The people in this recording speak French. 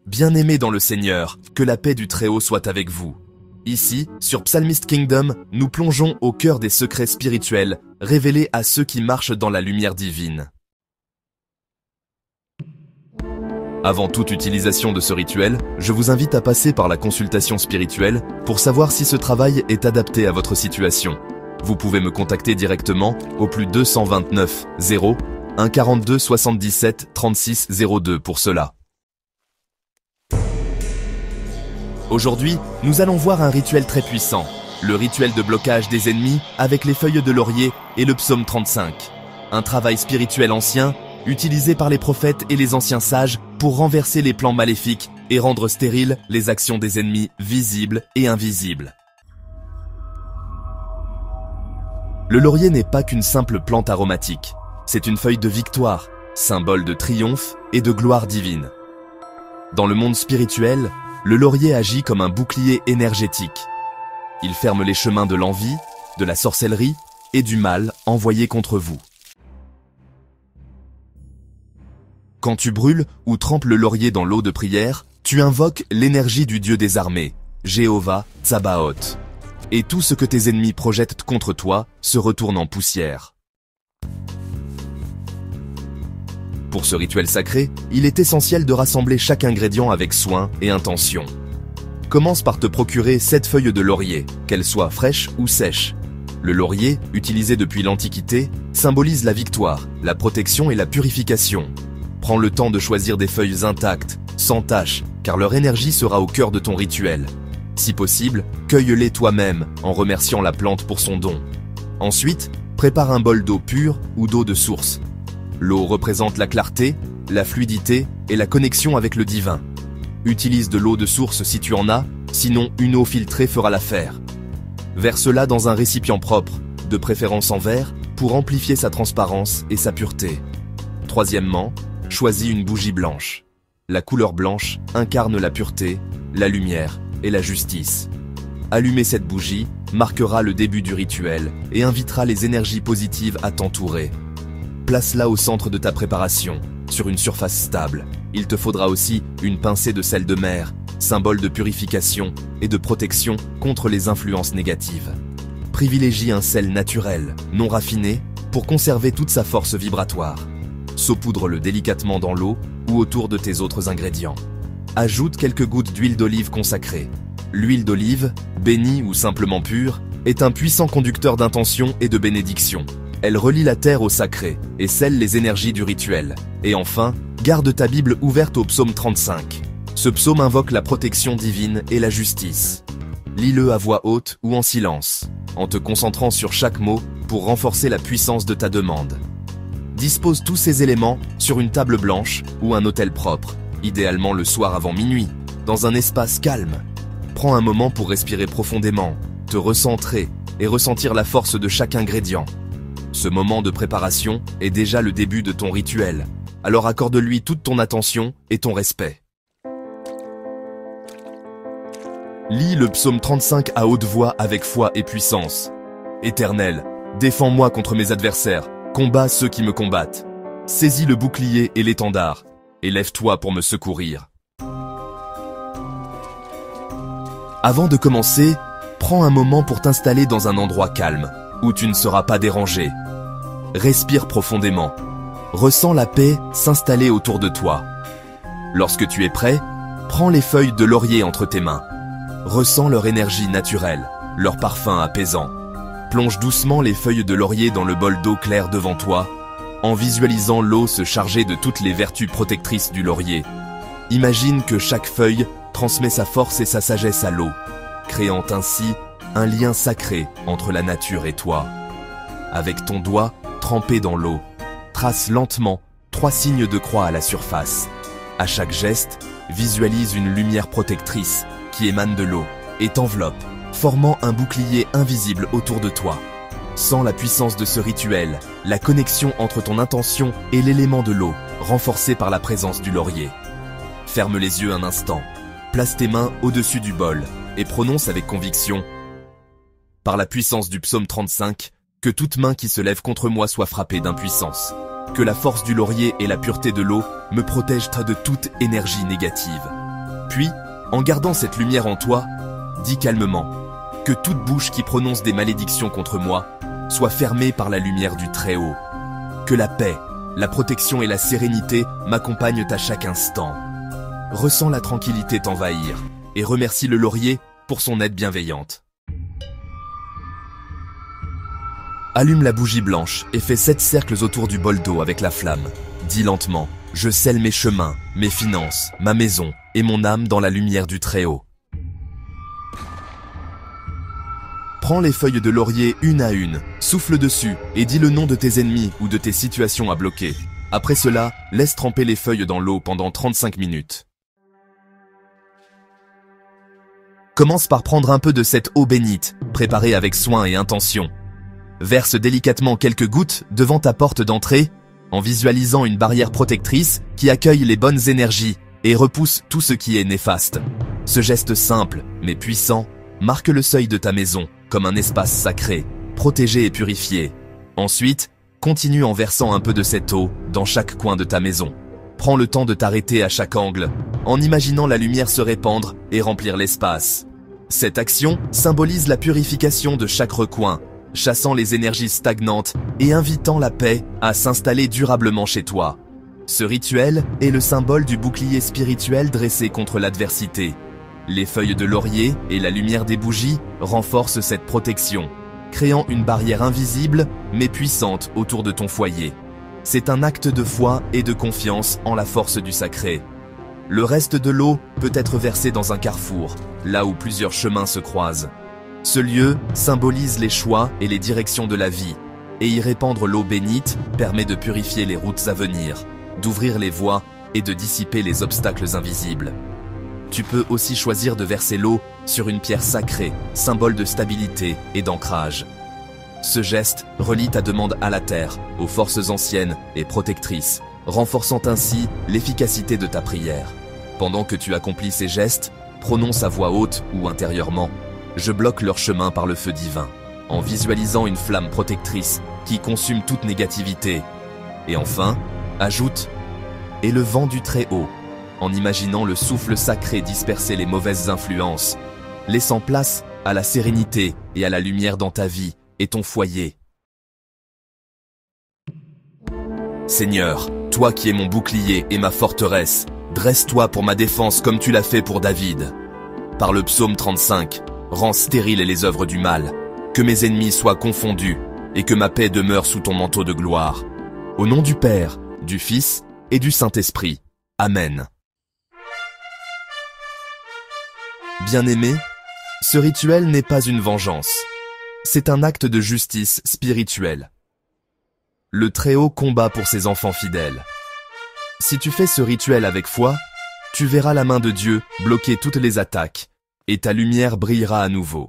Bien-aimés dans le Seigneur, que la paix du Très-Haut soit avec vous. Ici, sur Psalmist Kingdom, nous plongeons au cœur des secrets spirituels révélés à ceux qui marchent dans la lumière divine. Avant toute utilisation de ce rituel, je vous invite à passer par la consultation spirituelle pour savoir si ce travail est adapté à votre situation. Vous pouvez me contacter directement au plus 229 0 142 77 36 02 pour cela. Aujourd'hui, nous allons voir un rituel très puissant, le rituel de blocage des ennemis avec les feuilles de laurier et le psaume 35. Un travail spirituel ancien, utilisé par les prophètes et les anciens sages pour renverser les plans maléfiques et rendre stériles les actions des ennemis visibles et invisibles. Le laurier n'est pas qu'une simple plante aromatique, c'est une feuille de victoire, symbole de triomphe et de gloire divine. Dans le monde spirituel, le laurier agit comme un bouclier énergétique. Il ferme les chemins de l'envie, de la sorcellerie et du mal envoyés contre vous. Quand tu brûles ou trempes le laurier dans l'eau de prière, tu invoques l'énergie du Dieu des armées, Jéhovah Tsabaoth. Et tout ce que tes ennemis projettent contre toi se retourne en poussière. Pour ce rituel sacré, il est essentiel de rassembler chaque ingrédient avec soin et intention. Commence par te procurer 7 feuilles de laurier, qu'elles soient fraîches ou sèches. Le laurier, utilisé depuis l'Antiquité, symbolise la victoire, la protection et la purification. Prends le temps de choisir des feuilles intactes, sans taches, car leur énergie sera au cœur de ton rituel. Si possible, cueille-les toi-même en remerciant la plante pour son don. Ensuite, prépare un bol d'eau pure ou d'eau de source. L'eau représente la clarté, la fluidité et la connexion avec le divin. Utilise de l'eau de source si tu en as, sinon une eau filtrée fera l'affaire. Verse-la dans un récipient propre, de préférence en verre, pour amplifier sa transparence et sa pureté. Troisièmement, choisis une bougie blanche. La couleur blanche incarne la pureté, la lumière et la justice. Allumer cette bougie marquera le début du rituel et invitera les énergies positives à t'entourer. Place-la au centre de ta préparation, sur une surface stable. Il te faudra aussi une pincée de sel de mer, symbole de purification et de protection contre les influences négatives. Privilégie un sel naturel, non raffiné, pour conserver toute sa force vibratoire. Saupoudre-le délicatement dans l'eau ou autour de tes autres ingrédients. Ajoute quelques gouttes d'huile d'olive consacrée. L'huile d'olive, bénie ou simplement pure, est un puissant conducteur d'intention et de bénédiction. Elle relie la terre au sacré et scelle les énergies du rituel. Et enfin, garde ta Bible ouverte au psaume 35. Ce psaume invoque la protection divine et la justice. Lis-le à voix haute ou en silence, en te concentrant sur chaque mot pour renforcer la puissance de ta demande. Dispose tous ces éléments sur une table blanche ou un autel propre, idéalement le soir avant minuit, dans un espace calme. Prends un moment pour respirer profondément, te recentrer et ressentir la force de chaque ingrédient. Ce moment de préparation est déjà le début de ton rituel, alors accorde-lui toute ton attention et ton respect. Lis le psaume 35 à haute voix avec foi et puissance. Éternel, défends-moi contre mes adversaires, combats ceux qui me combattent. Saisis le bouclier et l'étendard, et lève-toi pour me secourir. Avant de commencer, prends un moment pour t'installer dans un endroit calme, où tu ne seras pas dérangé. Respire profondément. Ressens la paix s'installer autour de toi. Lorsque tu es prêt, prends les feuilles de laurier entre tes mains. Ressens leur énergie naturelle, leur parfum apaisant. Plonge doucement les feuilles de laurier dans le bol d'eau claire devant toi, en visualisant l'eau se charger de toutes les vertus protectrices du laurier. Imagine que chaque feuille transmet sa force et sa sagesse à l'eau, créant ainsi un lien sacré entre la nature et toi. Avec ton doigt trempé dans l'eau, trace lentement 3 signes de croix à la surface. À chaque geste, visualise une lumière protectrice qui émane de l'eau et t'enveloppe, formant un bouclier invisible autour de toi. Sens la puissance de ce rituel, la connexion entre ton intention et l'élément de l'eau, renforcée par la présence du laurier. Ferme les yeux un instant, place tes mains au-dessus du bol et prononce avec conviction: par la puissance du psaume 35, que toute main qui se lève contre moi soit frappée d'impuissance. Que la force du laurier et la pureté de l'eau me protègent de toute énergie négative. Puis, en gardant cette lumière en toi, dis calmement que toute bouche qui prononce des malédictions contre moi soit fermée par la lumière du Très-Haut. Que la paix, la protection et la sérénité m'accompagnent à chaque instant. Ressens la tranquillité t'envahir et remercie le laurier pour son aide bienveillante. Allume la bougie blanche et fais 7 cercles autour du bol d'eau avec la flamme. Dis lentement, je scelle mes chemins, mes finances, ma maison et mon âme dans la lumière du Très-Haut. Prends les feuilles de laurier une à une, souffle dessus et dis le nom de tes ennemis ou de tes situations à bloquer. Après cela, laisse tremper les feuilles dans l'eau pendant 35 minutes. Commence par prendre un peu de cette eau bénite, préparée avec soin et intention. Verse délicatement quelques gouttes devant ta porte d'entrée, en visualisant une barrière protectrice qui accueille les bonnes énergies et repousse tout ce qui est néfaste. Ce geste simple, mais puissant, marque le seuil de ta maison comme un espace sacré, protégé et purifié. Ensuite, continue en versant un peu de cette eau dans chaque coin de ta maison. Prends le temps de t'arrêter à chaque angle, en imaginant la lumière se répandre et remplir l'espace. Cette action symbolise la purification de chaque recoin, chassant les énergies stagnantes et invitant la paix à s'installer durablement chez toi. Ce rituel est le symbole du bouclier spirituel dressé contre l'adversité. Les feuilles de laurier et la lumière des bougies renforcent cette protection, créant une barrière invisible mais puissante autour de ton foyer. C'est un acte de foi et de confiance en la force du sacré. Le reste de l'eau peut être versé dans un carrefour, là où plusieurs chemins se croisent. Ce lieu symbolise les choix et les directions de la vie, et y répandre l'eau bénite permet de purifier les routes à venir, d'ouvrir les voies et de dissiper les obstacles invisibles. Tu peux aussi choisir de verser l'eau sur une pierre sacrée, symbole de stabilité et d'ancrage. Ce geste relie ta demande à la terre, aux forces anciennes et protectrices, renforçant ainsi l'efficacité de ta prière. Pendant que tu accomplis ces gestes, prononce à voix haute ou intérieurement « Je bloque leur chemin par le feu divin », en visualisant une flamme protectrice qui consume toute négativité. Et enfin, ajoute « Et le vent du Très-Haut », en imaginant le souffle sacré disperser les mauvaises influences, laissant place à la sérénité et à la lumière dans ta vie et ton foyer. Seigneur, toi qui es mon bouclier et ma forteresse, dresse-toi pour ma défense comme tu l'as fait pour David. Par le psaume 35, rends stériles les œuvres du mal, que mes ennemis soient confondus et que ma paix demeure sous ton manteau de gloire. Au nom du Père, du Fils et du Saint-Esprit. Amen. Bien-aimé, ce rituel n'est pas une vengeance. C'est un acte de justice spirituelle. Le Très-Haut combat pour ses enfants fidèles. Si tu fais ce rituel avec foi, tu verras la main de Dieu bloquer toutes les attaques, et ta lumière brillera à nouveau.